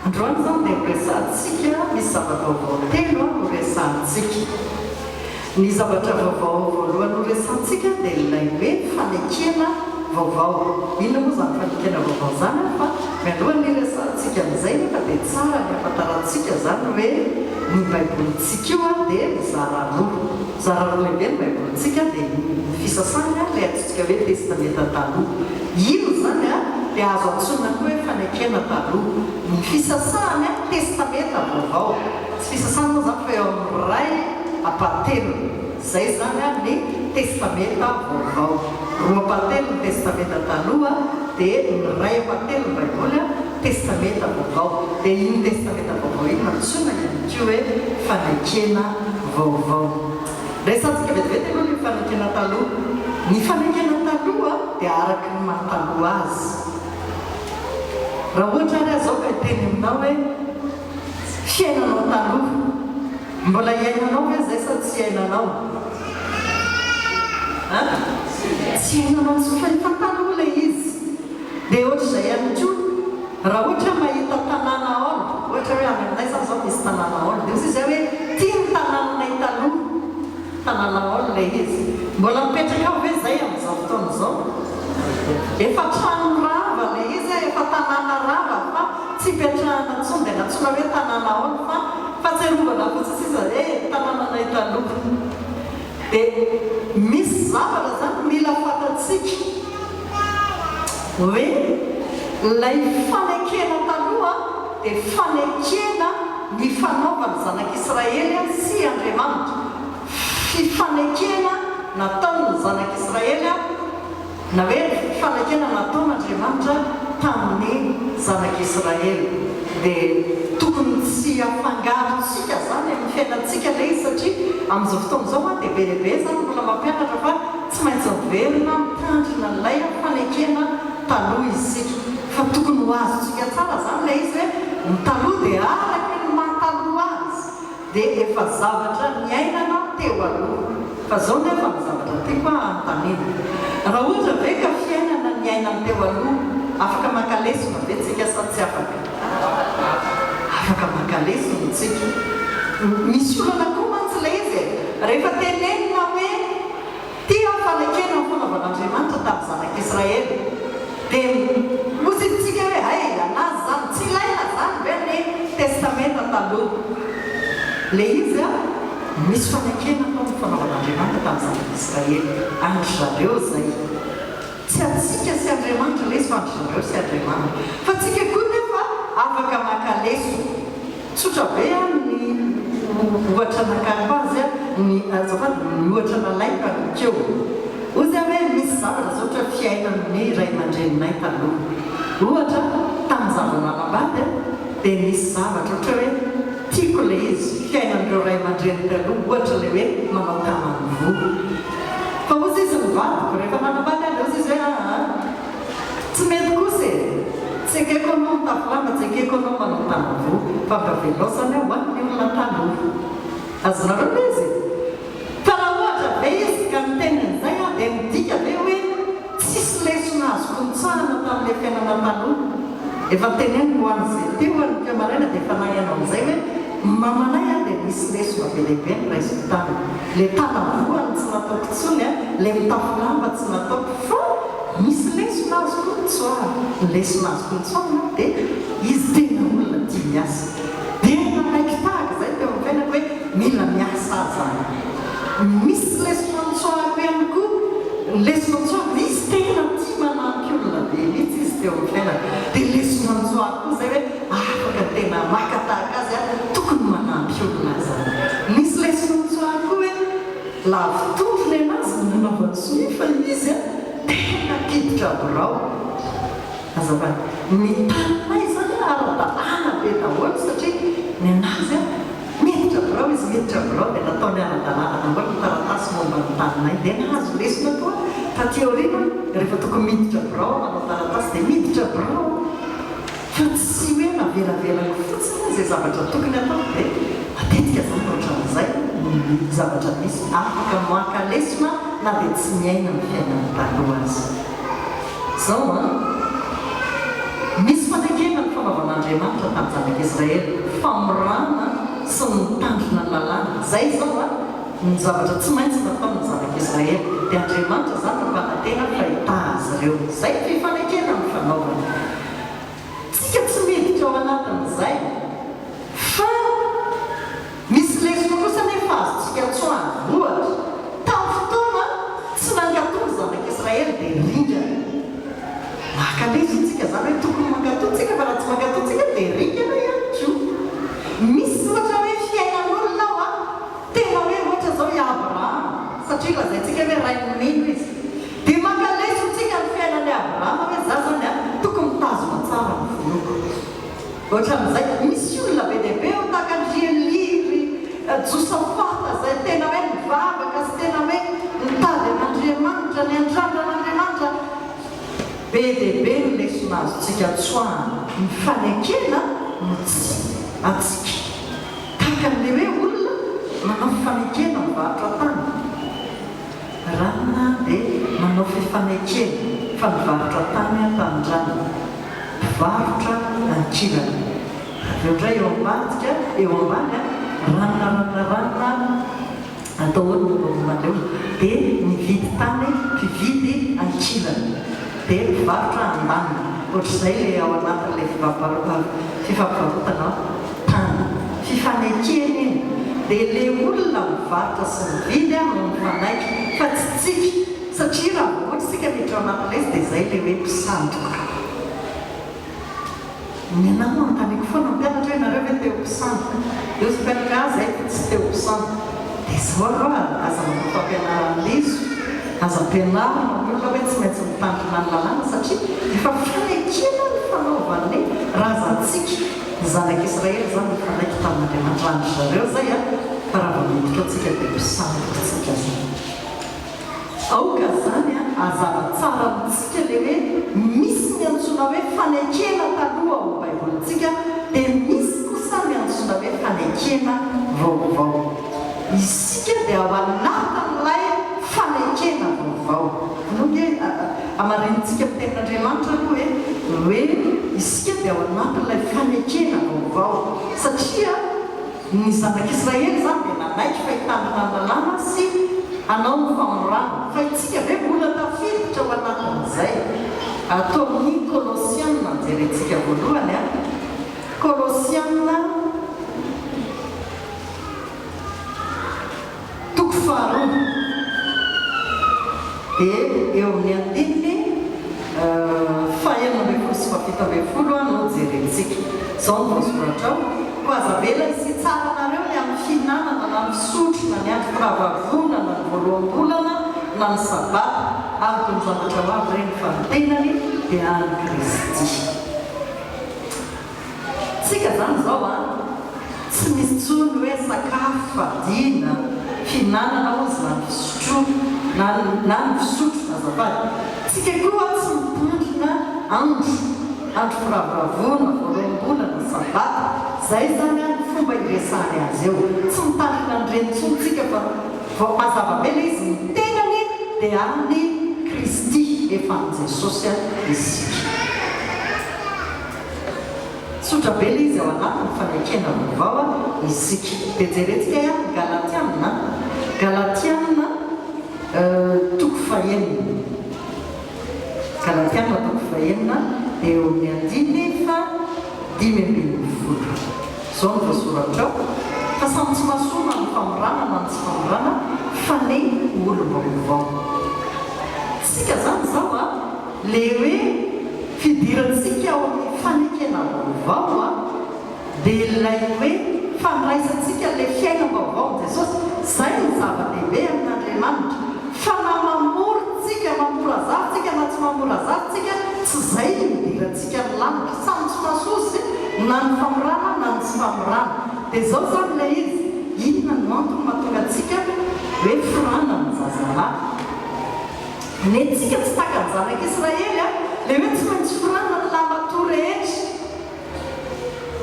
androany zao dia miresantsika misy zavatra vaovao no resantsika. Ny zavatra vaovao voalohany no resantsika dia ilay hoe fanekena vaovao. Inona moa zany fanekena vaovao zany fa mialohan'ny resantsika amin'izay nefa dia tsara ny afantarantsika zany hoe ny baibolintsika io dia mizara roa. Mizara roa lehibe ny baibolintsika dia ny fisasany ilay atsika hoe testamenta taloha. Ino zany dia azo antsoina koa hoe fanekena taloha. Ny fisasany testamenta vaovao. Tsy fisasany moa zany fa eo amin'ny ray apatelo. Zay zany ny testamenta vaovao. Roa apatelo ny testamenta taloha dia ny ray apatelo ny baiboly testamenta vaovao. Dia iny testamenta vaovao iny antsoina ihany koa hoe fanekena vaovao. Resantsika vetivety aloha ny fanekena taloha. Ny fanekena taloha dia araky ny mahataloha azy. Raha ohatra ary zao ka teny aminao hoe fiainanao taloha, mbola iainanao hoe zay sa tsy iainanao? Tsy iainanao tsotra fa taloha ilay izy. Dia ohatr'izay ihany koa raha ohatra mahita tanàna olo, ohatra hoe any aminay zany zao misy tanàna olo, dia izy hoe tia ny tanànanay taloha, tanàna olo ilay izy. Mbola mipetraka ao hoe zay amin'izao fotoana izao. Efa trano rava ilay izy, efa tanàna rava fa tsy hipetrahana intsony dia natsoina hoe tanàna olo fa fahatsiarovana fotsiny izy tanànanay taloha. Dia misy zavatra zany mila fantatsika hoe ilay fanekena taloha dia fanekena ny fanaovany zanak'Israely sy Andriamanitra. Fifanekena nataony zanak'Israely na hoe fanekena nataon'Andriamanitra tamin'ny zanak'Israely. Dia tokony tsy afangarontsika zany amin'ny fiainantsika ilay izy satria amin'izao fotoana izao dia be lehibe zany mbola mampianatra fa tsy maintsy miverina mitandrina ilay fanekena taloha isika. Fa tokony ho azontsika tsara zany ilay izy hoe ny taloha dia araky ny mahataloha azy dia efa zavatra niainana teo aloha. Fa zao nefa ny zavatra tiako anontaniana. Raha ohatra ve ka fiainana niainana teo aloha afaka makalesona ve tsika sa tsy afaka? Afaka makalesona tsika. Misy olana koa mantsy ilay izy rehefa tenenina hoe tia fanekena ny fanaovan'Andriamanitra tamin'ny zanak'Israely dia mositsika hoe hay anazy zany tsy ilaina zany ve ny testamenta taloha. Ilay izy misy fanekena tao ny fanaovan'Andriamanitra tamin'ny zanak'Israely. Andry zareo zay. Tsy atsika sy Andriamanitra ilay izy fa andry zareo sy Andriamanitra. Fa tsika koa nefa afaka makaleso. Tsotra be ny ohatra nakako azy ny azafady ny ohatra nalaika keo. Ozy hoe misy zavatra zao ohatra fiainan'ny ray aman-dreninay taloha. Ohatra tamin'ny zavananambady dia misy zavatra ohatra hoe tiako ilay izy fiainan'ireo ray aman-dreny taloha ohatra ilay hoe manao tanany voa. Fa ozy izy mivadiko rehefa nanambady azy ozy izy hoe tsy mety kosa tsy akeko anao mitafilamba tsy akeko anao manao tanany voa fa mbavelosany ho an'ny olona taloha. Azonareo izy. Fa raha ohatra be izy ka miteny an'izay dia midika be hoe tsisy lesona azo kontsahana tamin'ilay fiainana taloha. Efa teneniko ho an'izay teo any mpiamarena dia efa nahianao amin'izay hoe mamanay dia misy lesona be lehibe ny raisiko tany. Ilay tanany voany tsy nataoko intsony ilay mitafilamba tsy nataoko fa misy lesona azo kontsoahana. Ny lesona azo kontsoahana dia izy tena olona tia miasa. Dia nanaiky tahaka izay teo amin'ny fiainako hoe mila miasa zany. Misy lesona antsoahako ihany koa. Ny lesona antsoahako izy tena tia manampy olona be mihitsy izy teo amin'ny fiainako. Dia lesona antsoahako koa izay hoe afaka tena maka tahaka azy tokony manampy olona zany. Misy lesona antsoahako koa hoe lavitondrona anazy ny nanaovany soa fa izy tena kiditra birao. Azafady mitanay zany ara-dalàna be daholo satria ny anazy miditra birao izy miditra birao dia nataony ara-dalàna namboly taratasy momba ny taninay dia nahazo lesona koa taty aoriana rehefa tokony miditra birao manao taratasy dia miditra birao. Fa tsy hoe navelavelako fotsiny izay zavatra tokony atao dia matetika zany ohatran'izay zavatra misy afaka maka lesona na dia tsy miaina ny fiainana taloha azy. Zao misy fanekena ny fanaovan'Andriamanitra tamin'ny zanak'Israely famorana sy mitandrina lalàna zay zao a ny zavatra tsy maintsy natao ny zanak'Israely dia Andriamanitra zany mpanantena fahita azy ireo zay fifanekena ny fanaovana tsika tsy miditra ao anatin'izay fa misy lesona kosa nefa azotsika tsoany ohatra tamin'ny fotoana tsy nangatony zanak'Israely dia ringana makalezotsika zany hoe tokony mangatotsika fa raha tsy mangatotsika dia ringana ihany ko misy ohatra hoe fiainan'olona ao a tena hoe ohatra zao i Abrahama satria lazaintsika hoe rain'nymino izy dia mankalezotsika ny fiainan'i Abrahama hoe za zany a tokony mitazona tsara ny vonoko ohatra amin'izay misy olona be dehibe eo tahaka ny Eliry Josafata zay tena hoe mivavaka sy tena hoe mitady an'Andriamanitra ny andrandra an'Andriamanitra be dehibe ny lesona azotsika tsoana ny fanekena no tsy atsika tahaka n'le hoe olona manao fifanekena mivarotra tany rana dia manao fifanekena fa mivarotra tany an-tanindranona mivarotra ankilana aveo indray eo ambadika eo ambany ranona atao hoe nomaleo dia mividy tany mpividy ankilana dia mivarotra andanina ohatr'izay le ao anatin'le fifampvarotana tany fifanekena iny dia le olona mivarotra sy mividy a no mifanaiky fa tsy tsika satria raha ohatra tsika miditra ao anatin'le izy dia izay le hoe mpisandoka ny anao antaniko foana mpianatra hoe nareo hoe teo mpisandoka eo sy mpianatra azy tsy teo mpisandoka dia zao aloha aza manao fampianaran'izo aza ampianarina olona hoe tsy maintsy mitandrina ny lalàna satria efa fanekena ny fanaovany razantsika ny zanak'Israely zany mifanaiky tamin'Andriamanitra andry zareo zay a fa raha vao miditra atsika dia mpisandoka tsika zany aoka zany a azava tsara amintsika le hoe misy ny antsoina hoe fanekena taloha ao baibolintsika dia misy kosa ny antsoina hoe fanekena vaovao isika dia ao anatin'ilay fanekena vaovao noge amarenitsika amin'ny tenin'Andriamanitra aloha hoe isika dia ao anatin'ilay fanekena vaovao satria ny zanak'Israely zany dia nanaiky fahitandrina ny lalàna sy anao ny famorana fa itsika ve mbola tafiditra ao anatin'izay atao amin'ny Kolosianina jerentsika voalohany a Kolosianina toko faharoa dia eo amin'ny andininy fahaenina ambin'ny folo sy fahafito ambin'ny folo no jerentsika zao no voasoratra ao ko aza vela isy tsara nareo ny amin'ny fihinanana na ny fisotrona ny andro firavavonana ny voaloham-bolana na ny sabata ary toy ny zavatra ho avy ireny fantenany dia any Kristy tsika zany zao a tsy misy tsony hoe sakafo fadiana fihinanana ozy na ny fisotro na ny fisotro azafady tsika koa tsy mitandrina andro firavavona voaloham-bolana sabata zay zany a ny fomba iresany azy eo tsy mitandrina nyrenitsontsika fa vao mazava be le izy ny tenany dia any Kristy efa ny Jesosy a isika sotra be le izy ao anatin'ny fanekena vaovao a isika dia jerentsika ihany Galatianina toko fahaenina Galatianina toko fahaenina dia eo amin'ny andiny fa 5:10 zao no voasoratra ao fa samy tsy mahasona ny famorana na ny tsy famorana fa ny olo-vaovao tsika zany zao a le hoe fidirantsika ao amin'ny fanekena vaovao a dia ilay hoe fandraisantsika le fiainam-baovao Jesosy zay ny zava-dehibe amin'Andriamanitra fa na mamorytsika mamorazavitsika na tsy mamorazavitsika tsy zay ny midirantsika ny lanitra samy tsy mahasosy na ny famorana na ny tsy famorana dia zao zany le izy inona no antony mahatonga atsika hoe firana ny zazalahy ny tsika tsy taka ny zanak'Israely a le hoe tsy maintsy firana ny lamato rehetra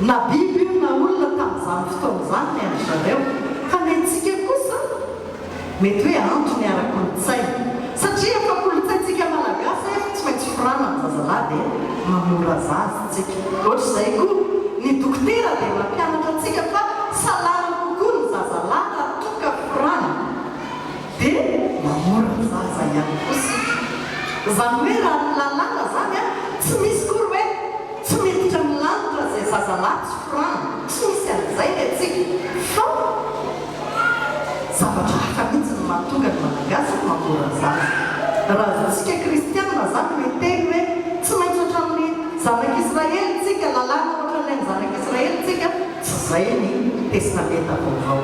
na biby io na olona tamin'izany fotoana zany ny andry zareo fa ny tsika kosa mety hoe antony ara-kolontsaina satria efa kolontsaintsika malagasy tsy maintsy firana ny zazalahy dia mamora zazy tsika ohatr'izay koa ny dokotera Zany hoe raha lalàna zany a tsy misy kory hoe tsy miditra amin'ny lanitra zay zazalahy tsy forana tsy misy an'izay le atsika fa zavatra hafa mihitsy ny mahatonga ny malagasy mamborazany raha tsika kristiana zany meteny hoe tsy maintsy ohatran'ny zanak'Israely tsika lalàna ohatran'ny zanak'Israely tsika tsy zay ny testamenta vaovao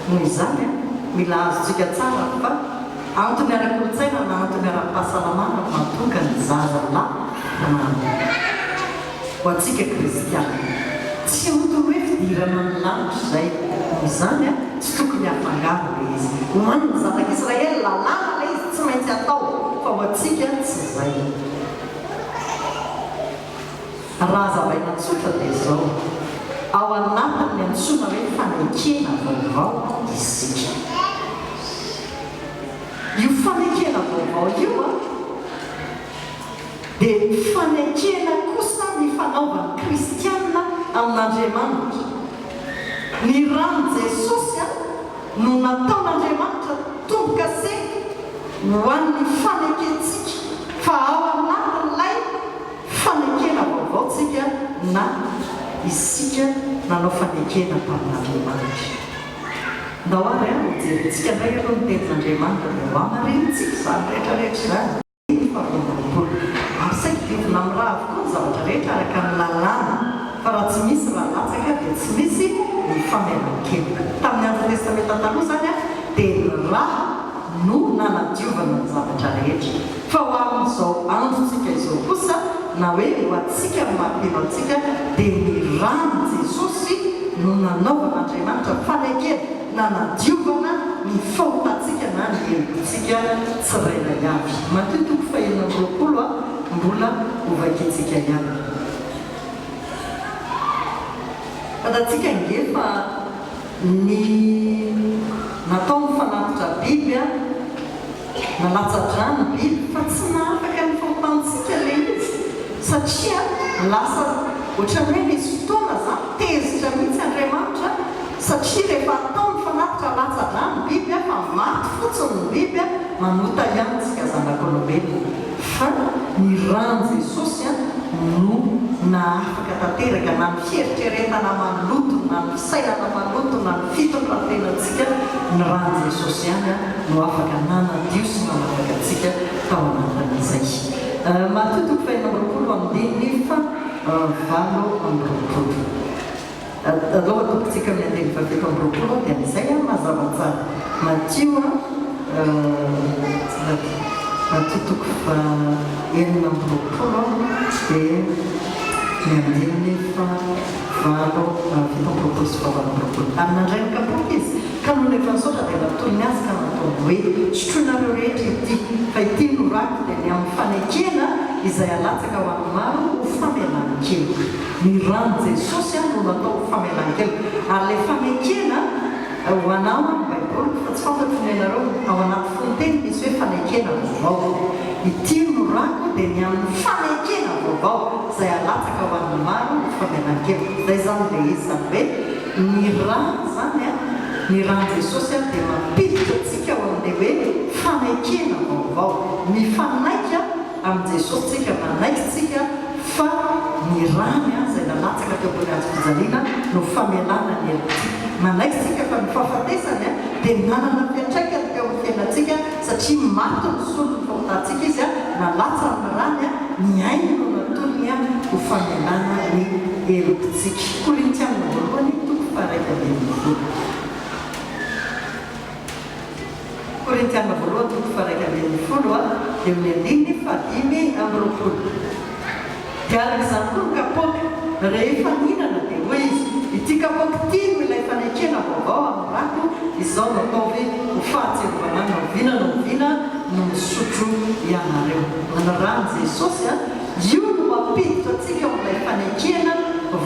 noho izany a mila azotsika tsara fa antony ara-kolotsaina na antony ara-pahasalamana mahatonga ny zazalahy ho antsika kristiana tsy otony hoe fidirana ny lanitra zay noho izany a tsy tokony hafangaro le izy hoan'ny zanak'Israely lalàna le izy tsy maintsy atao fa ho antsika tsy zay raha zavaina tsotra dia zao ao anatiny antsoina hoe fanekena vaovao isika io fanekena vaovao io a dia fanekena kosa ny fanaovany kristiana amin'Andriamanitra ny rano Jesosy a no nataon'Andriamanitra tombo-kase ho an'ny fanekensika fa ao anatin'ilay fanekena vaovao tsika na isika nanao fanekena tamin'Andriamanitra ndao ary a hojerentsika ndray aloha ny tenin'Andriamanitra dia ho amarenitsika zany rehetrarehetra zany ary saika diovina amin'ny raha avokoa ny zavatra rehetra araka ny lalàna fa raha tsy misy raha latsaka dia tsy misy ny famelan-keloka tamin'ny Andro Testamenta taloha zany a dia ny raha no nanadiovana ny zavatra rehetra fa ho amin'izao androntsika izao kosa na hoe ho atsika mampino atsika dia ny rano Jesosy no nanaovan'Andriamanitra fanekena nanadiovana ny fahotantsika na ny helotsika tsirairay avy matotoko fahenina amby 20 a mbola hovakitsika ihany fatatsika ngefa ny natao ny fanatitra biby a nalatsa-drano biby fa tsy nahafaka ny fahotantsika le izy satria lasa ohatrany hoe misy fotoana zany tezitra mihitsy Andriamanitra satria rehefa atao ny fanatitra latsa-drano biby a fa maty fotsiny ny biby a manota ihany tsika zanak'olombelona fa ny rano Jesosy a no nahafaka tanteraka na ny fieritreretana maloto na ny fisainana maloto na ny fitondratenantsika ny rano Jesosy ihany a no afaka nanadio sy nanafaka atsika tao anatin'izay matotoko fahenina amby 20 amin'ny fa 7 amby 20 aloha tompontsika amin'ny andeny 7 amby 20 dia an'izay a mazava tsara Matio matotoko fa 9 amby 20 dia ny andeny fa 7 sy 7 amby 20 amin'andray ny kapoka izy ka no rehefa nisaotra dia natolony azy ka natao hoe sotroinareo rehetra ity fa ity no rako dia ny amin'ny fanekena izay alatsaka ho an'ny maro ho famelan-keloka ny rano Jesosy no natao ho famelan-keloka ary le fanekena ho anao amin'ny baiboly fa tsy fantatro ny ianareo ao anaty fonteny misy hoe fanekena vaovao ity no rako dia ny amin'ny fanekena vaovao izay alatsaka ho an'ny maro ho famelan-keloka zay zany le izy zany hoe ny rano zany a ny rano Jesosy dia mampiditra atsika ho amin'le hoe fanekena vaovao mifanaika amin'ny Jesosy tsika manaiky tsika fa ny rano izay nalatsaka teo ambony hazo fijaliana no famelana ny helotsika manaiky tsika fa ny fahafatesany dia nanana fiantraikany teo amin'ny fiainantsika satria maty ny solony fahotantsika izy nalatsa ny rano ny ainy no natolony ho famelana ny helotsika Korintiana voalohany toko faraika ambin'ny folo Korintiana voalohany toko faraika ambin'ny folo dia amin'ny andiny fa 5 amby 20 dia arak'izany koa ny kapoaka rehefa mihinana dia hoe izy ity kapoaka ity no ilay fanekena vaovao amin'ny rako izao natao hoe ho fahatserovana no vina no misotro ianareo ny rano Jesosy io no mampiditra atsika amin'ilay fanekena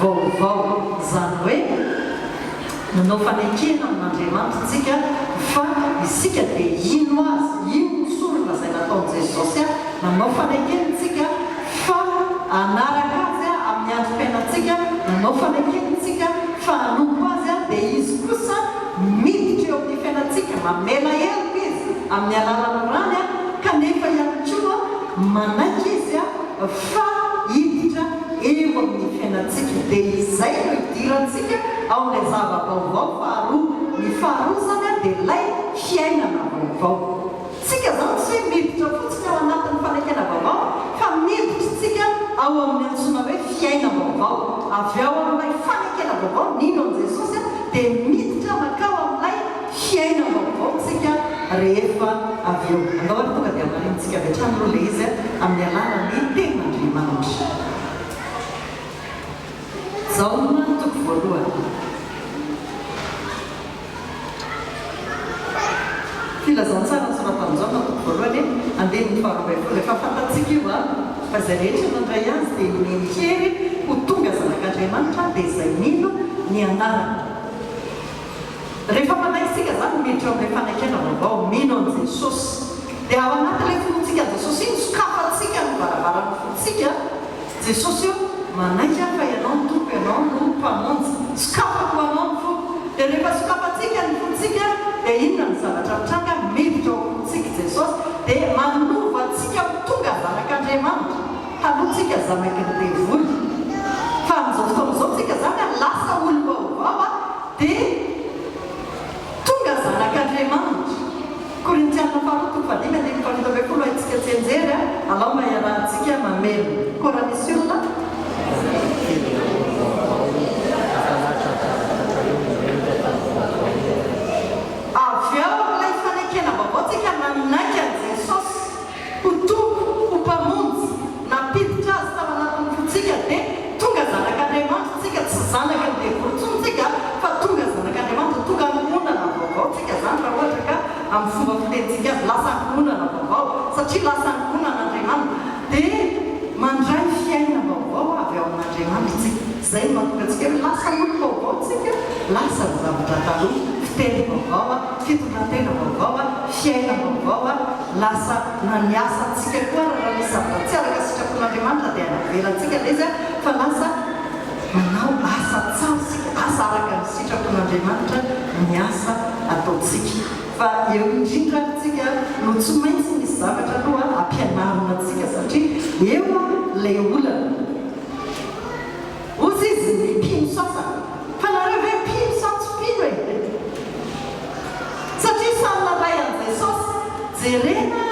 vaovao zany hoe nanao fanekena amin'Andriamanitra tsika fa isika dia ino azy ino sorona izay nataon'i Jesosy nanao fanekena tsika fa anaraka azy amin'ny androm-piainantsika nanao fanekena fa hanompo azy dia izy kosa miditra eo amin'ny fiainantsika mamela heloka izy amin'ny alalan'ny rano kanefa ihany koa manaiky izy a fa hiditra eo amin'ny fiainantsika dia izay no idirantsika ao amin'ilay zava-baovao faharoa ny faharoa zany a dia ilay fiainana vaovao tsika zany tsy hoe miditra fotsiny ao anatin'ny fanekena vaovao fa miditra tsika ao amin'ny antsoina hoe fiaina vaovao avy ao amin'ilay fanekena vaovao nino an' jesosy a dia miditra makao amin'ilay fiaina vaovao tsika rehefa avy eo andaoary tonga dia amarintsika avy hatrany aloha le izy a amin'ny alalany tenin'Andriamanitra. Zaona toko voalohany filazantsara ny soratan'Jaona toko voalohany andehan'ny faharoa efa fantatsika io a fa izay rehetra nandray azy dia miery ho tonga zanak'Andriamanitra dia izay nino ny anarana. Rehefa manaitsika zany miditra amin'ilay fanekena vaovao mino an' Jesosy dia ao anatin'ilay fontsika Jesosy iny sokafantsika ny varavarany fontsika Jesosy io manaika fa ianao ny tompo ianao no mpamonjy sokafako anao ny fo dia rehefa sokafantsika ny fontsika dia inona ny zavatra mitranga miditra ao fontsika Jesosy dia manovantsika tonga zanak'Andriamanitra haloantsika zanaky ny devoly fa amin'izao fotoan'izao tsika zany a lasa olo vaovao a dia tonga zanak'Andriamanitra. Korintiana faharoa toko fadimy andimy fafito ambin'ny folo ahitsika tsenjery a alao mba iarahantsika mamelo kora misy olona avy ao amin'ilay fanekena vaovao tsika manaiky an' Jesosy ho tompo ho mpamonjy napiditra azy tao anatin'ny fontsika dia tonga zanak'Andriamanitra tsika tsy zanaka ny devolontsontsika fa tonga zanak'Andriamanitra tonga monana vaovao tsika zany raha ohatra ka amin'ny fomba fitentsika azy lasa ankonana vaovao satria lasa ankonana Andriamanitra dia mandray fiaina vaovao avy ao amin'Andriamanitra tsika izay no mahatonga tsika hoe lasa olo vaovao tsika lasa ny zavatra taloha fiteny vaovao a fitondratena vaovao a fiaina vaovao a lasa na niasa antsika koa raha misy zavatra tsy araka sitrapon'Andriamanitra dia anavelantsika ilay izy a fa lasa manao asa tsara sika asa araka ny sitrapon'Andriamanitra ny asa ataotsika fa eo indrindra tsika no tsy maintsy misy zavatra aloha ampianarina antsika satria eo a lay olana ozy izy ny mpino sasany fa nareo hoe mpino satsy mpino e satria samy naray an' Jesosy jerena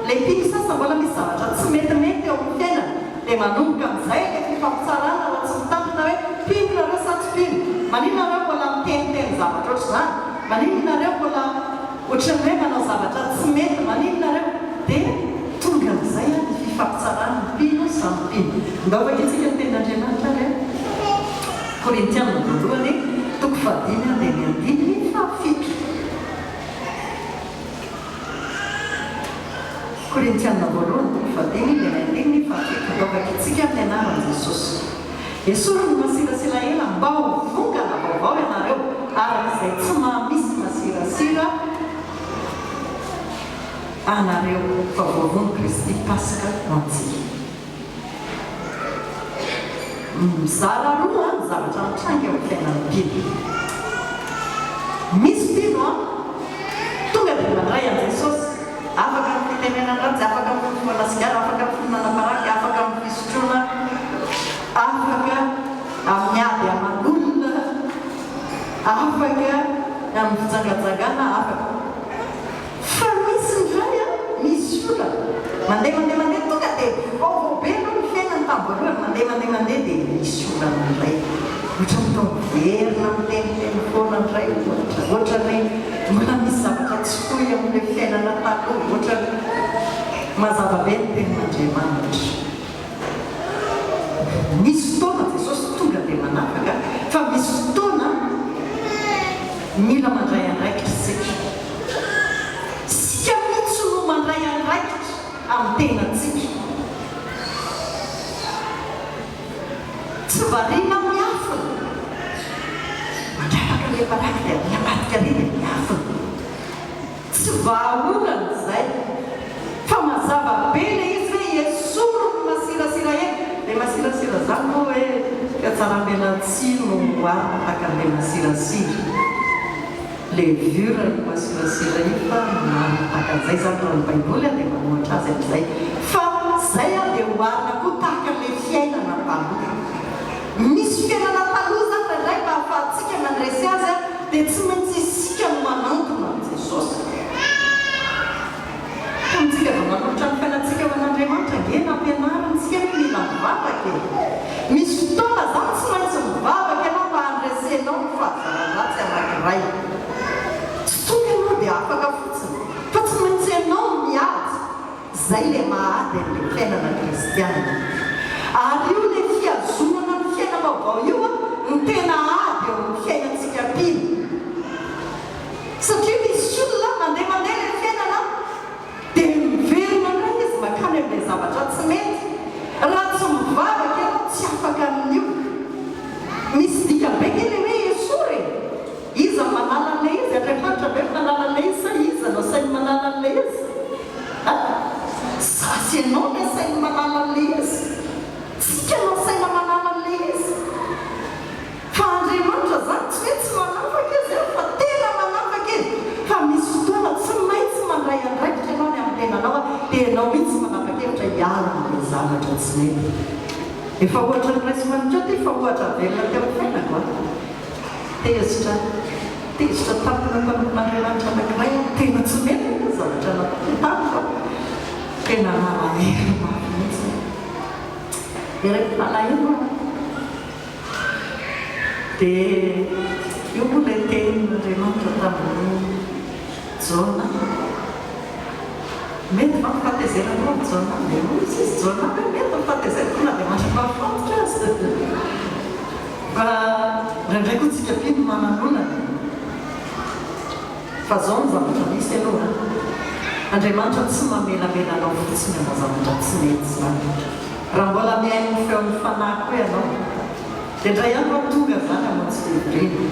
lay mpino sasa mbola misy zavatra tsy metimety eo amin'ny fiainana dia manomboka amin'izay le fifampitsarana raha tsy mitandrina hoe mpino nareo satsy mpino manino nareo mbola miteniteny zavatra ohatry zany manino nareo mbola ohatrany hoe manao zavatra tsy mety manino nareo dia tonga amin'izay a ny fifampitsarana mpino samy mpino ndaovaka itsika ny tenin'Andriamanitra le Korintiana voalohany toko fadimy dia ny andiny fafito Korintiana voalohany toko fadimy dia ny andiny fafito ndaovaka itsika amin'ny anaran'i Jesosy esorony masirasira ela mba ho vongana vaovao ianareo arak'izay tsy mahamisy masirasira anareo fa voavony Kristy Pasika ho antsika mizara roa ny zavatra mitranga eo fiainan'ny mpino misy mpino a tonga dia mandray an' Jesosy afaka ny fitenenan'ratsy afaka ny fifonana sigara afaka ny fifonana paraky afaka ny fisotroana afaka amin'ny ady aman'olona afaka amin'ny fijangajangana afaka fa misy ndray a misy ola mandeha tonga dia vaovao be aloha ny fiainany tamin'ny voalohany mandeha dia misy olana ndray ohatra mitao verina miteniteny foana ndray ohatra ny mbola misy zavatra tsy toy amin'ilay fiainana taloha ohatra mazava be ny tenin'Andriamanitra misy fotoana Jesosy tonga dia manafaka fa misy fotoana mila mandray andraikitra sika mihitsy no mandray andraikitra amin'ny tenantsika tsy variana miafina mandravaka le paraky dia miamadika re dia miafina tsy vahaolana izay fa mazava be le izy hoe esoro no masirasira eny dia masirasira zany moa hoe fiatsaram-belantsino araka an'ilay masirasira le vura no masirasira io fa marataka an'izay zany raha ny baiboly dia manohatra azy amin'izay fa zay a dia hoarina koa tahaka ilay fiainana taloha. Misy fiainana taloha zany indray mba ahafahantsika mandresy azy a dia tsy maintsy isika no manantona an' Jesosy. Antsika vao manolotra ny fiainantsika ho an'Andriamanitra ngena ampianarintsika ny mila mivavaka e. Misy fotoana zany tsy maintsy mivavaka ianao mba handresenao ny fahazara-dratsy anankiray. Tsy tonga ianao dia afaka fotsiny fa tsy maintsy ianao miady. Zay le mahady amin'ilay fiainana kristiana. Ary io le fiazonana ny fiaina vaovao io no tena ady eo amin'ny fiainantsika pino. Satria misy olona mandeha ilay fiainana dia miverina indray izy makany amin'ilay zavatra tsy mety. Raha tsy mivavaka ianao tsy afaka amin'io. Misy dikabeka ilay hoe esory iza manala an'ilay izy, Andriamanitra be manala an'ilay izy sa iza no sainy manala an'ilay izy? Sasy ianao no sainy manala an'ilay izy, tsika no saina manala an'ilay izy. Fa Andriamanitra zany tsy hoe tsy manafaka izy fa tena manafaka izy. Fa misy fotoana tsy maintsy mandray andraikitra ianao ny amin'ny tenanao dia ianao mihitsy manapa-kevitra hiala amin'ilay zavatra tsy mety. Efa ohatra ny raisomanitra ty fa ohatra velona teo fiainako tezitra tampona mpanompon'Andriamanitra anankiray tena tsy mety ny zavatra nataoko tena nalahelo mafy mihitsy. Rehefa nalahelo dia io moa ilay tenin'Andriamanitra tamin'ny Jona. Mety fa mifahatezeranao amin'ny Jona dia moa izy Jona hoe mety mifahatezeranao n'Andriamanitra mahafantotra azy. Fa indraindray koa tsika pino manan'olana. Fa zao ny zavatra misy aloha. Andriamanitra tsy mamelamelanao fotsiny amin'ny zavatra tsy mety zany. Raha mbola mihaino ny feon'ny fanahy koa ianao dia indray ihany fa tonga zany amontsy febriny.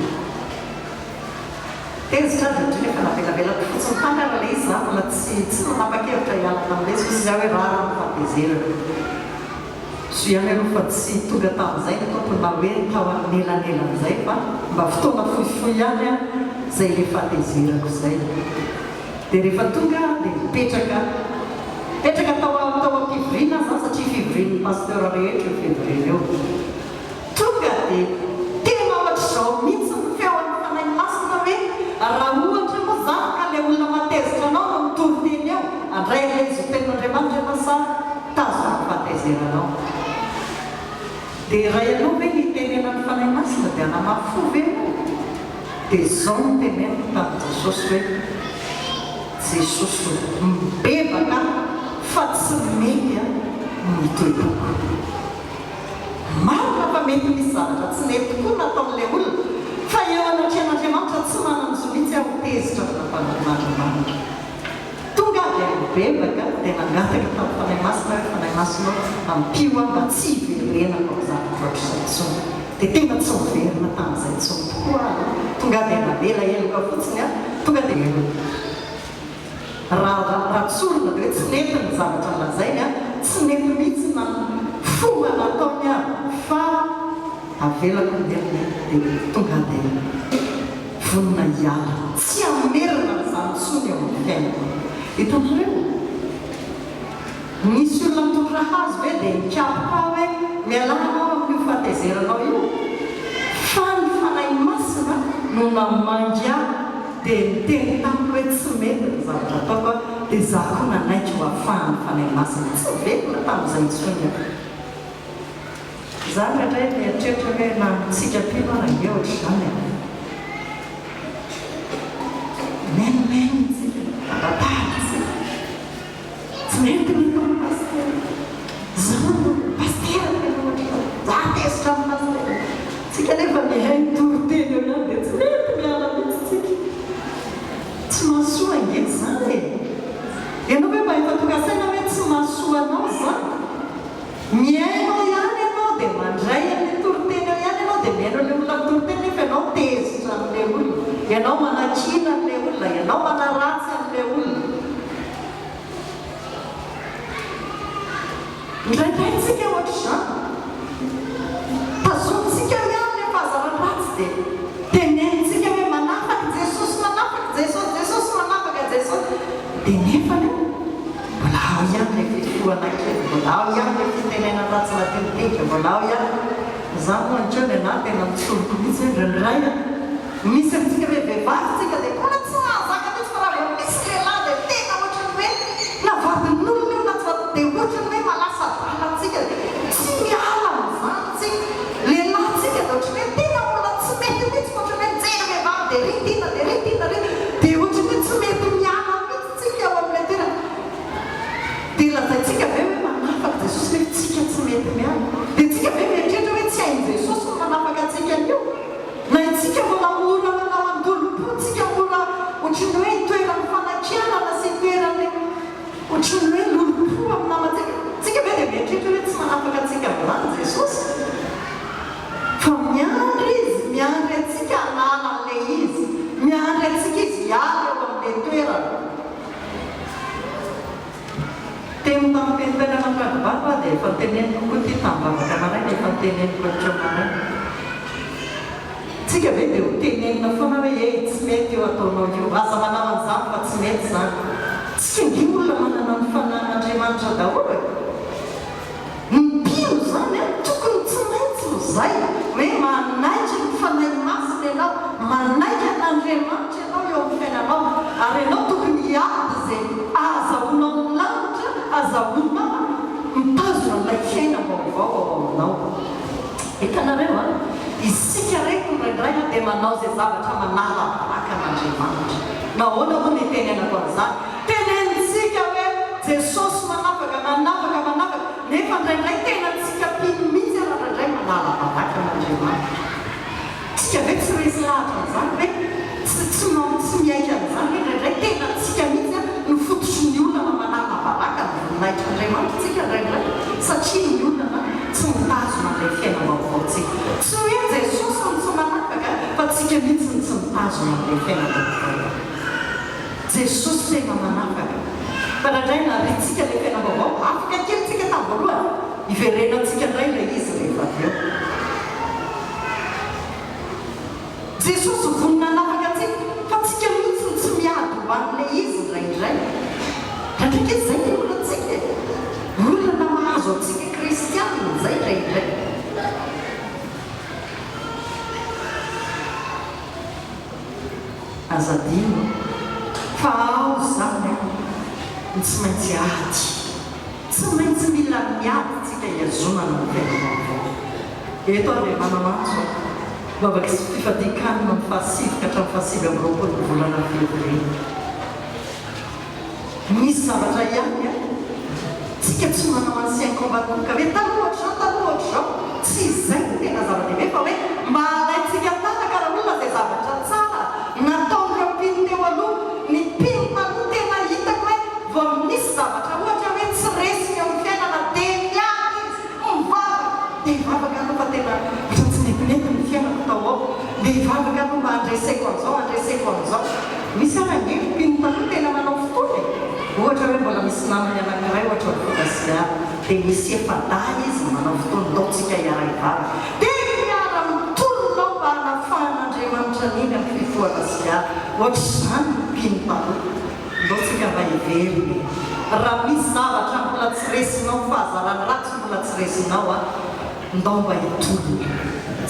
Tezitra azy indrindra efa navelavela fotsiny tany ary ilay izy zany mbola tsy manapa-kevitra hialana amin'ilay izy izy hoe rara ny fahatezerana. So ihany aloha fa tsy tonga tamin'izay ny tompony mba hoe tao anelan'izay fa mba fotoana fohifohy ihany a zay le fahatezerako izay. Dia rehefa tonga dia mipetraka tao am-pivoriana zany satria fivorian'ny pasteur rehetra io fivoriana eo. Tonga dia tena ohatr'izao mihitsy ny feon'ny fanahy masina hoe raha ohatra moa zany ka ilay olona matezitra anao no mitory teny eo andray ilay izy tenin'Andriamanitra ianao sa tazona ny fahatezeranao. Dia raha ianao hoe nitenenan'ny fanahy masina dia anamafovy ianao. Dia izao no teneniko tamin'i Jesosy hoe Jesosy mibebaka fa tsy mety mitoy-poko. Marina fa mety misy zavatra tsy mety koa nataon'ilay olona fa eo anatrehan'Andriamanitra tsy manana zo mihitsy aho tezitra fanampan'Andriamanitra. Tonga dia mibebaka dia nangataka tamin'ny fanahy masina hoe fanahy masina ampio aho mba tsy hiverenako amin'ny zavatra ohatr'izay intsony. Dia tena tsy miverina tamin'izay intsony tokoa aho. Tonga dia navela heloka fotsiny a tonga dia raha tsorina dia hoe tsy nety ny zavatra nlazainy a tsy nety mihitsy na fomba nataony aho fa avelako dia tonga dia vonona hiala tsy amerina nyzany tsony eo amin'ny fiainako. Hitanareo misy olona mitondra hazo hoe dia mikapoka hoe mialanao amin'io fahatezeranao io fa ny fanahy masina no namangy aho dia miteny tamiko hoe tsy mety ny zavatra ataoko dia izaho koa nanaiky ho ahafahan'ny fanahy masina tsy velona tamin'izay intsony aho. Zany indray mieritreritra hoe na tsika pino ara nge ohatr'izany menimeny tsika abatary tsika tsy mety mitao paster zao paster za tezitra amin'ny paster tsika nefa mihay nitory-teny eo ihany dia tsy mety miala mihitsy tsika tsy mahasoa angety zany e. Ianao hoe mba efa tonga saina hoe tsy mahasoa anao zany miainao ihany ianao dia mandray amin'ny tory-teny eo ihany ianao dia miaino ilay olona mitory-teny nefa ianao tezitra amin'ilay olona ianao manakina amin'ilay olona ianao manaratsy amin'ilay olona. Indraindray tsika ohatr'izany tazomitsika ihany le fahazara-dratsy dia tenenitsika hoe manafaka Jesosy manafaka Jesosy manafaka Jesosy dia nefa mbola ao ihany ilay fifohana kely mbola ao volao za moantrany ana tena mitsoroko mihitsy hoe ndraindray misy amintsika hoe vehivavytsika dia mbola tsy mahazaka mihitsy fa raha misy lehilahy dia tena ohatrany hoe navadin'olona io na tsy vady dia ohatrany hoe malasa valantsika tsy miala amin'izany tsika lehilahytsika dia ohatrany hoe tena mbola tsy mety mihitsy ohatrany hoe mijery vehivavy dia ritina dia ritina dia ohatrany hoe tsy mety miala mihitsy tsika ao amin'ilay toerana dia lazaintsika ve hoe manafaka Jesosy hoe tsika tsy mety miala dia tsika ve mieritreritra hoe tsy hain' Jesosy no manafaka antsika an'io na itsika mbola mora manao andolo-po tsika mora ohatrany hoe toerany fanakianana sy toerany ohatrany hoe lolo-po amin'ny namantsika tsika ve dia mieritreritra hoe tsy manafaka antsika amin'izany Jesosy fa miandry izy miandry antsika hanala an'ilay izy miandry antsika izy hiala eo amin'ilay toerana teny tamin'nypenipena mandragobaba dia efa niteneniko koa ty tambavaka maraina efa niteneniko atreo maraina tsika ve dia ho tenenina foana hoe tsy mety eo ataonao io aza manao an'izany fa tsy mety zany tsika ngy olona manana ny fanan'Andriamanitra daholo mpino zany tokony tsy maintsy ho zay hoe manaitra ny fanay masina ianao manaika an'Andriamanitra ianao eo amin'ny fiainanao ary ianao tokony hiady zay azahoanao ny lanitra azahoanao mitazona n'ilay fiaina vaovao ao aminao hitanareo a isika reto ndraindray dia manao zay zavatra manala baraka an'Andriamanitra nahoana moa ny tenenako an'izany tenenitsika hoe Jesosy manafaka nefa ndraindray tena tsika pino mihitsy raha ndraindray manala baraka an'Andriamanitra tsika ve tsy resy lahatra an'izany hoe tsy miaika an'izany hoe ndraindray tena tsika mihitsy ny fototry ny olona manala baraka ny voninahitra Andriamanitra tsika ndraindray satria ny olona tsy mitazona n'ilay fiaina vaovaotsika tsy hoe Jesosy no tsy manafaka fa tsika mihitsy ny tsy mitazona n'ilay fiaina vaovao Jesosy tena manafaka fa ndraindray naritsika ilay fiaina vaovao afaka kely tsika tamin'ny voalohany iverenantsika indray ilay izy rehefa avy eo Jesosy vonina nanafaka antsika fa tsika mihitsy ny tsy miady ho an'ilay izy ndraindray ndraindraiky izy zay ny olonantsika olona mahazo antsika kristianina zay ndraindray azadino fa ao zany ny tsy maintsy ady tsy maintsy mila miady tsika hiazonana ny fiaina vaovao eto ary manamantso babaka sy fifadikanina ny fahasivy ka hatramin'ny fahasivy amin'ny roapolo ny volana février misy zavatra ihany tsika tsy manao ancien combattant ka hoe talohatry zao tsy izay no tena zava-dehibe fa hoe mba alaitsika tana karaha olona zay zavatra tsara nataon'ireo mpino teo aloha ny mpino taloha tena hitako hoe vao misy zavatra ohatra hoe tsy resiny eo amin'ny fiainana dia miady izy mivavaka aloha fa tena otra tsy metimety ny fiainako tao ao dia hivavaka aloha mba andreseko an'izao misy arangely mpino taloha tena manao fotoana ohatra hoe mbola misy namany anankiray ohatra ny fodasia dia misy efa-day izy manao fotoana taontsika hiara-hivavaka dia miara mitolonao mba hanafahan'Andriamanitra n'iny amin'ny fifohana sia ohatra izany mpino taloha ndaotsika mba hiveriny raha misy zavatra mbola tsy resinao fahazarany ratsy mbola tsy resinao ndao mba hitolona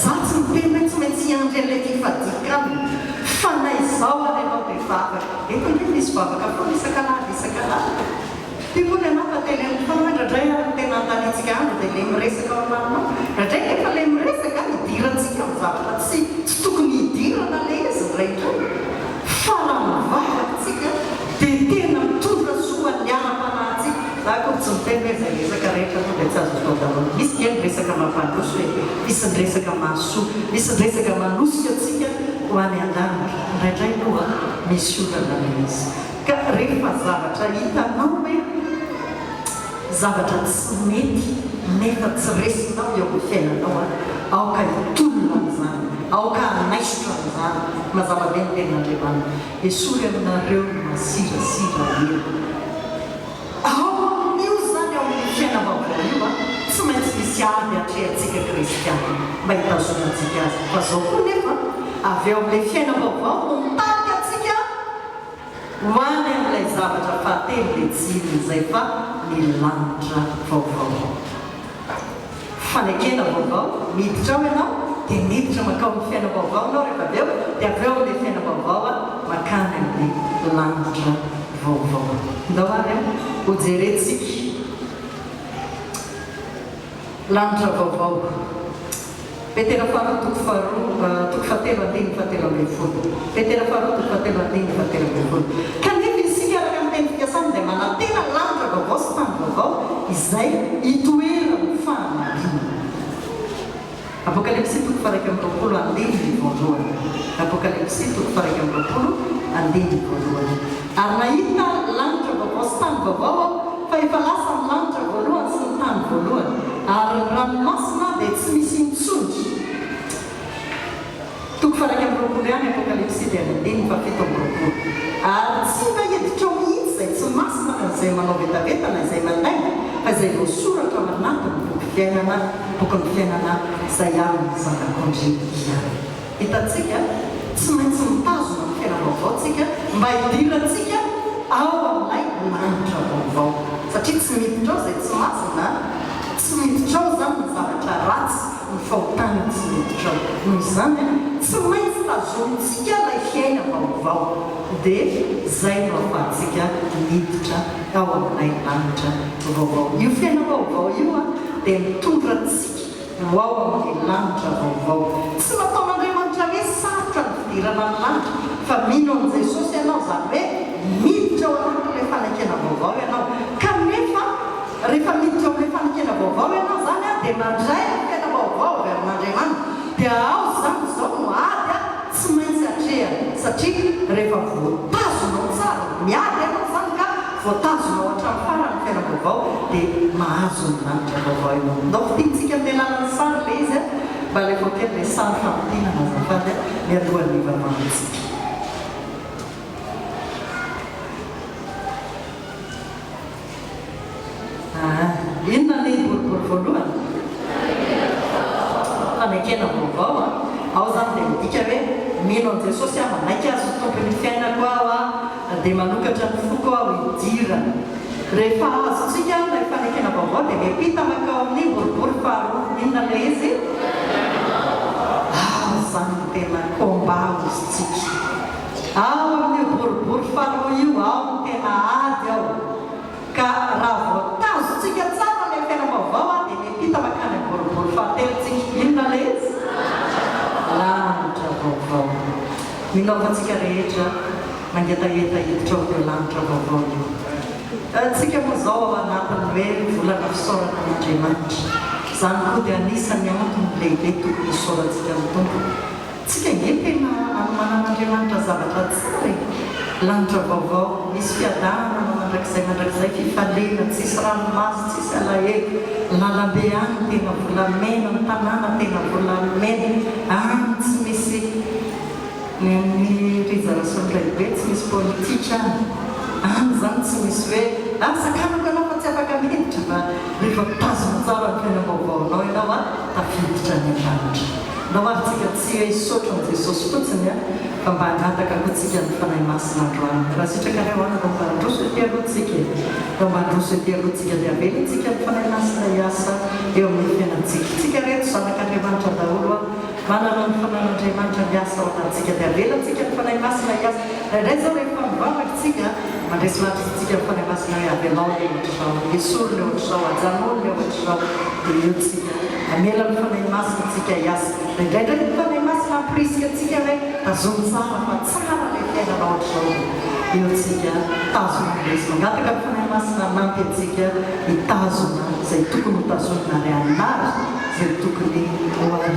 za tsy miteny hoe tsy maintsy hiandry an'ilay fifadikanina fa na izao ary ianao dia vavaka eto indray misy vavaka foana isan-kanady dia moa ianao fa tena foana ndraindray ary tena antanitsika andro dia ilay miresaka ao aminao ndraindray nefa ilay miresaka hidirantsika amin'ny zavatra tsy tokony hidirana ilay izy ndraindray fa raha mivavaka tsika dia tena mitondra soa ny ara-panahintsika za koa tsy miteny hoe zay resaka rehetra to dia tsy azo atao daholo misy ny resaka mampandroso hoe misy ny resaka mahasoa misy ny resaka manosika atsika ho any an-danitra ndraindray koa misy olana ilay izy ka rehefa zavatra hitanao hoe zavatra tsy mety nefa tsy resinao eo amin'ny fiainanao aoka hitolona amin'izany aoka hanaisotra amin'izany mazava-be ny ten'Andriamanitra esory aminareo masirasira elo ao amin'io zany ao amin'ny fiaina vaovao io tsy maintsy misy ady atrehantsika kristiana mba hitazonantsika azy fa zao koa nefa avy eo amin'ilay fiaina vaovao no mitarika atsika ho any amin'ilay zavatra fahatelo le tsiny izay fa ny lanitra vaovao fanekena vaovao miditra ao ianao dia miditra makao amin'ny fiaina vaovao anao rehefa avy eo dia avy eo ilay fiaina vaovao makany amin'ny lanitra vaovao. Ndao ary ho jerentsika lanitra vaovao. Petera faharoa toko fahatelo andiny fahatelo ambin'ny folo. Petera faharoa toko fahatelo andiny fahatelo ambin'ny folo. Kanefa isika araka amin'ny teny fikasana dia manantena lanitra vaovao sy tany vaovao izay hitoerany fahamarina. Apokalipsy toko faha 1 andiny voalohany. Apokalipsy toko faha 1 andiny voalohany. Ary nahita lanitra vaovao sy tany vaovao fa efa lasa ny lanitra voalohany sy ny tany voalohany ary ny ranomasina dia tsy misy intsony. Toko faha 1 ihany apokalipsy dia andiny fa 7 ary tsy mba heditra ao mihitsy izay tsy masina izay manao vetavetana izay mandaina fa izay voasoratra ao anatiny bokin'ny fiainana izay amin'ny zanak'Andriamanitra. Hitantsika tsy maintsy mitazona ny fiaina vaovaontsika mba hidirantsika ao amin'ilay lanitra vaovao satria tsy miditra ao izay tsy masina, tsy miditra ao zany ny zavatra ratsy, ny fahotana tsy miditra ao. Noho izany tsy maintsy tazontsika ilay fiaina vaovao dia izay no ahafahantsika miditra ao amin'ilay lanitra vaovao. Io fiaina vaovao io dia mitondra antsika ho ao amin'ny lanitra vaovao. Tsy nataon'Andriamanitra hoe sarotra ny fidirana ny lanitra fa mino an' Jesosy ianao zany hoe miditra ao anatin'ilay fanekena vaovao ianao. Kanefa rehefa miditra ao amin'ilay fanekena vaovao ianao zany dia mandray ny fiaina vaovao avy amin'Andriamanitra dia ao zany izao no ady tsy maintsy hatrehany satria rehefa voatazonao tsara miady ianao zany ka voatazonao hatramin'ny farany fiaina vaovao dia mahazo ny lanitra vaovao ianao. Ndao fitintsika amin'ny alalan'ny sary ilay izy mba ilay voakely ilay sary fampitiana azafady mialohan'ny ivavahantsika. Inona ny boribory voalohany? Fanekena vaovao ao zany dia midika hoe mino an' Jesosy manaiky azo tompony fiainako aho dia manokatra ny foko aho hidira. Rehefa azontsika ilay fanekena vaovao dia miampita makao amin'ny boribory faharoa. Inona ilay izy? Zany tena komba izytsika. Ao amin'ny boribory faharoa io ao ny tena ady ao. Ka raha voatazontsika tsara ilay fiaina vaovao dia miampita makany amin'ny boribory fahatelontsika. Inona ilay izy? Lanitra vaovao. Minaovantsika rehetra mangetaheta hiditra ao io lanitra vaovao io. Tsika moa izao ao anatiny hoe volana fisaorana an'Andriamanitra. Izany koa dia anisan'ny antony lehibe tokony hisaorantsika amin'ny tompony. Tsika ngetena anomanan'Andriamanitra zavatra tsara. Lanitra vaovao, misy fiadanana mandrakizay fifalena, tsisy ranomasy, tsisy alahelo, lalambe any tena volamena, ny tanàna tena volamena, any tsy misy ny rizarasony lehibe, tsy misy politika any zany tsy misy hoe sakanako ianao fa tsy afaka miditra fa rehefa mitazona tsara ny fiaina vaovaonao ianao tafiditra ny lanitra. Ndao arytsika tsy hoe hisaotra an' Jesosy fotsiny fa mba hangataka koatsika ny fanahy masina androany. Raha sitraka reo any mba handroso ety alohantsika mba handroso ety alohantsika dia avelantsika ny fanahy masina hiasa eo amin'ny fiainantsika. Tsika reto zanak'Andriamanitra daholo manana ny fanan'Andriamanitra miasa ao anatintsika dia avelantsika ny fanahy masina hiasa. Indray zao rehefa mivavakitsika mandresy latritsika ny fanahy masina hoe avelao le ohatr'izao, esory le ohatr'izao, ajanolo le ohatr'izao dia eo tsika amela ny fanahy masina tsika hiasa. Indraindray ny fanahy masina ampirisika antsika hoe tazomy tsara fa tsara ilay fiainana ohatr'izao. Eo tsika tazona lesy mangataka ny fanahy masina nampy antsika hitazona izay tokony ho tazonina ry anary izay tokony ho ary.